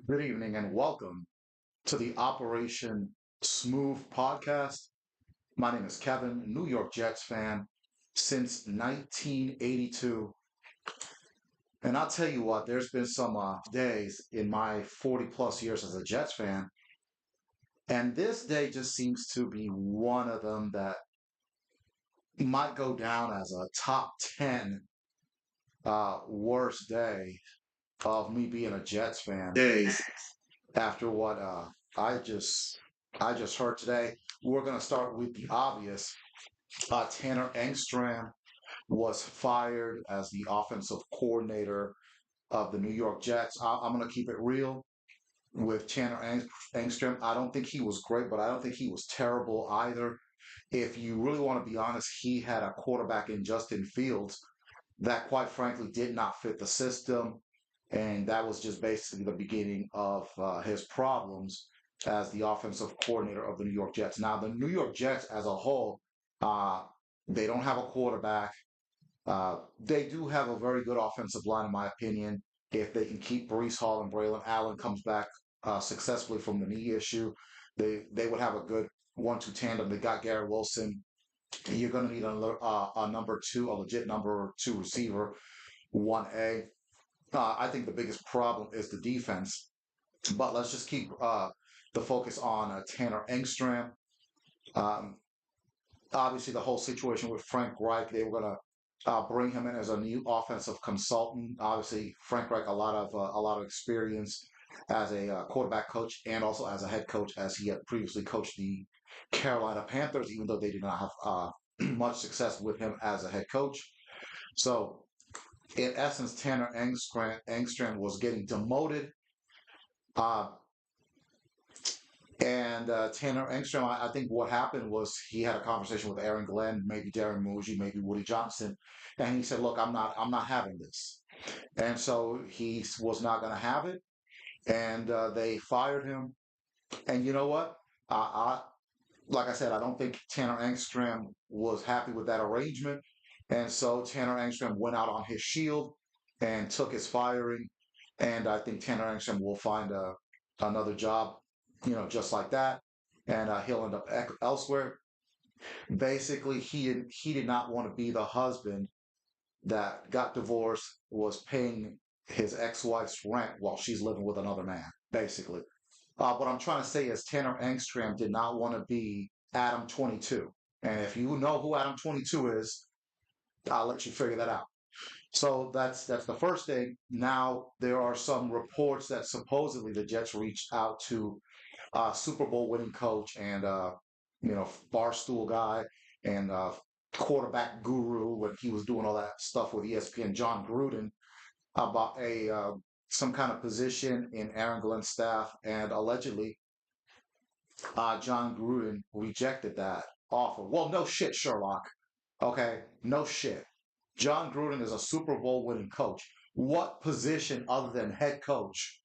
Good evening and welcome to the Operation Smooth podcast. My name is Kevin, New York Jets fan since 1982. And I'll tell you what, there's been some days in my 40 plus years as a Jets fan. And this day just seems to be one of them that might go down as a top 10 worst day of me being a Jets fan. Days after what I just I just heard today. We're going to start with the obvious. Tanner Engstrom was fired as the offensive coordinator of the New York Jets. I'm going to keep it real with Engstrom. I don't think he was great, but I don't think he was terrible either. If you really want to be honest, he had a quarterback in Justin Fields that, quite frankly, did not fit the system. And that was just basically the beginning of his problems as the offensive coordinator of the New York Jets. Now, the New York Jets as a whole, uh, they don't have a quarterback. They do have a very good offensive line, in my opinion. If they can keep Brees Hall and Braylon Allen comes back successfully from the knee issue, they would have a good 1-2 tandem. They got Garrett Wilson. You're going to need a number two, a legit number two receiver, 1A. I think the biggest problem is the defense. But let's just keep the focus on Tanner Engstrom. Um, Obviously, the whole situation with Frank Reich, they were going to bring him in as a new offensive consultant. Obviously, Frank Reich a lot of experience as a quarterback coach and also as a head coach, as he had previously coached the Carolina Panthers, even though they did not have much success with him as a head coach. So, in essence, Engstrom was getting demoted. Uh, and Tanner Engstrom, I think what happened was he had a conversation with Aaron Glenn, maybe Darren Muji, maybe Woody Johnson, and he said, "Look, I'm not having this." And so he was not going to have it, and they fired him. And you know what? Like I said, I don't think Tanner Engstrom was happy with that arrangement, and so Tanner Engstrom went out on his shield and took his firing. And I think Tanner Engstrom will find another job, just like that, and he'll end up elsewhere. Basically, he did not want to be the husband that got divorced, was paying his ex-wife's rent while she's living with another man. Basically, what I'm trying to say is Tanner Engstrom did not want to be Adam 22. And if you know who Adam 22 is, I'll let you figure that out. So that's the first thing. Now there are some reports that supposedly the Jets reached out to Super Bowl winning coach and barstool guy and quarterback guru when he was doing all that stuff with ESPN, John Gruden, about a some kind of position in Aaron Glenn's staff, and allegedly John Gruden rejected that offer. Well, no shit, Sherlock. Okay, no shit. John Gruden is a Super Bowl winning coach. What position other than head coach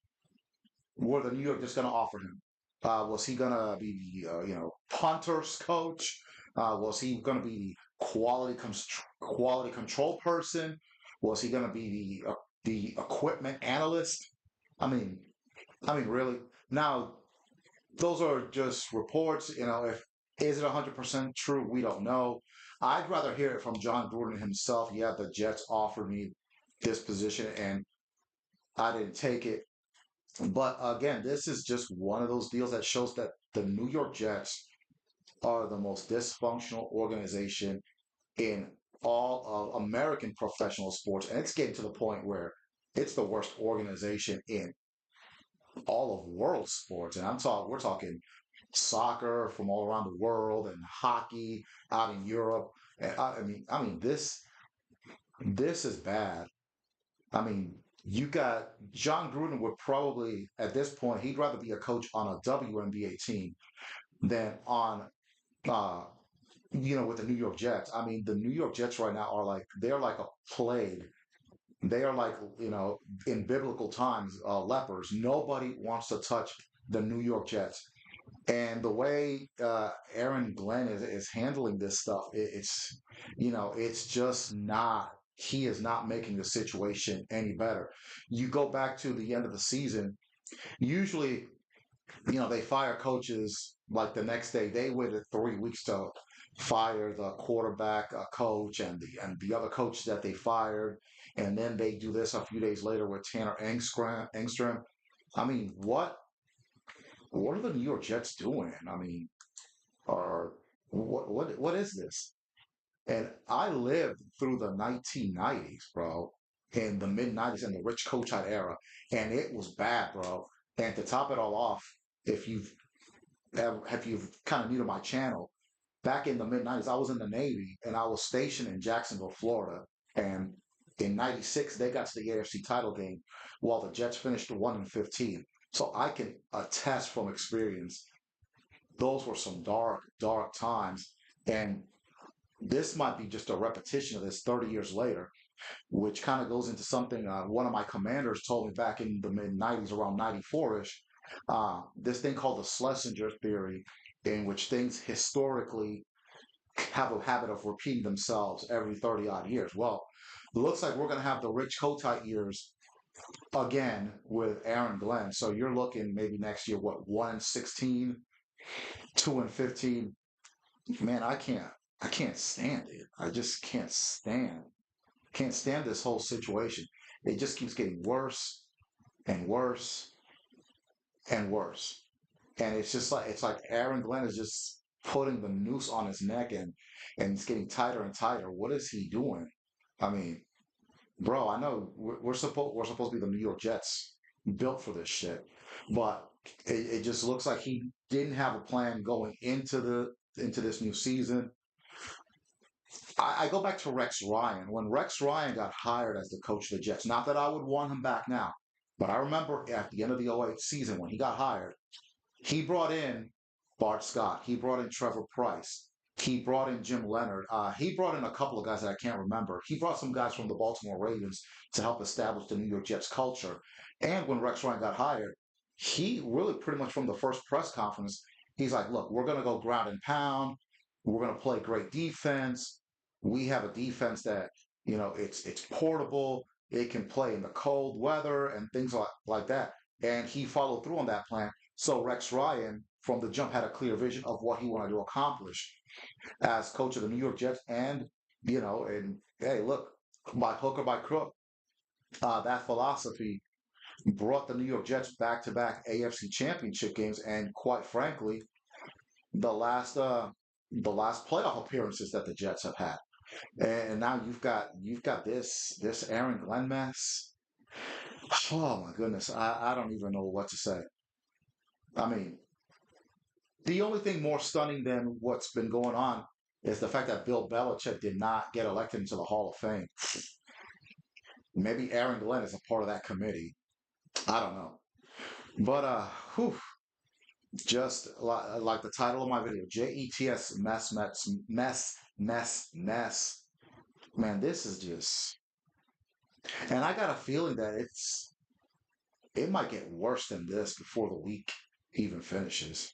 were the New York just going to offer him? Was he going to be the punters coach? Was he going to be the quality control person? Was he going to be the equipment analyst? I mean, really. Now, those are just reports. If is it 100% true, we don't know. I'd rather hear it from John Gruden himself. Yeah, the Jets offered me this position, and I didn't take it. But again, this is just one of those deals that shows that the New York Jets are the most dysfunctional organization in all of American professional sports. And it's getting to the point where it's the worst organization in all of world sports. And we're talking soccer from all around the world and hockey out in Europe. And this is bad. I mean, you got John Gruden would probably at this point he'd rather be a coach on a WNBA team than on uh with the New York Jets. I mean, the New York Jets right now are they're like a plague. They are like, in biblical times, lepers. Nobody wants to touch the New York Jets. And the way Aaron Glenn is handling this stuff, it's just not. He is not making the situation any better. You go back to the end of the season. Usually, they fire coaches like the next day. They waited 3 weeks to fire the quarterback coach and the other coach that they fired, and then they do this a few days later with Tanner Engstrom. I mean, what are the New York Jets doing? I mean, or what is this? And I lived through the 1990s, bro, in the mid 90s in the Rich Kotite era, and it was bad, bro. And to top it all off, if you've if you've kind of new to my channel, back in the mid 90s, I was in the Navy and I was stationed in Jacksonville, Florida. And in 96, they got to the AFC title game while the Jets finished 1-15. So I can attest from experience, those were some dark, dark times. And this might be just a repetition of this 30 years later, which kind of goes into something one of my commanders told me back in the mid 90s, around 94 ish. This thing called the Schlesinger theory, in which things historically have a habit of repeating themselves every 30 odd years. Well, it looks like we're going to have the Rich Kotite years again with Aaron Glenn. So you're looking maybe next year, what, 1-16, 2-15. Man, I can't stand it. I just can't stand this whole situation. It just keeps getting worse and worse and worse. And it's like Aaron Glenn is just putting the noose on his neck, and it's getting tighter and tighter. What is he doing? I mean, bro, I know we're supposed to be the New York Jets, built for this shit, but it just looks like he didn't have a plan going into this new season. I go back to Rex Ryan. When Rex Ryan got hired as the coach of the Jets, not that I would want him back now, but I remember at the end of the '08 season when he got hired, he brought in Bart Scott. He brought in Trevor Price. He brought in Jim Leonard. He brought in a couple of guys that I can't remember. He brought some guys from the Baltimore Ravens to help establish the New York Jets culture. And when Rex Ryan got hired, he really pretty much from the first press conference, he's like, look, we're going to go ground and pound. We're going to play great defense. We have a defense that, it's portable. It can play in the cold weather and things like that. And he followed through on that plan. So Rex Ryan, from the jump, had a clear vision of what he wanted to accomplish as coach of the New York Jets. And hey, look, by hook or by crook, that philosophy brought the New York Jets back-to-back AFC Championship games, and quite frankly, the last uh, the last playoff appearances that the Jets have had. And now you've got this Aaron Glenn mess. Oh my goodness, I don't even know what to say. I mean, the only thing more stunning than what's been going on is the fact that Bill Belichick did not get elected into the Hall of Fame. Maybe Aaron Glenn is a part of that committee. I don't know. But whew, just like the title of my video, JETS mess. Man, this is just, and I got a feeling that it might get worse than this before the week even finishes.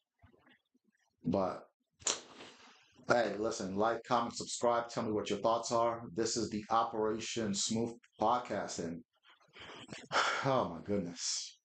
But hey, listen, like, comment, subscribe. Tell me what your thoughts are. This is the Operation Smooth podcast, and oh my goodness.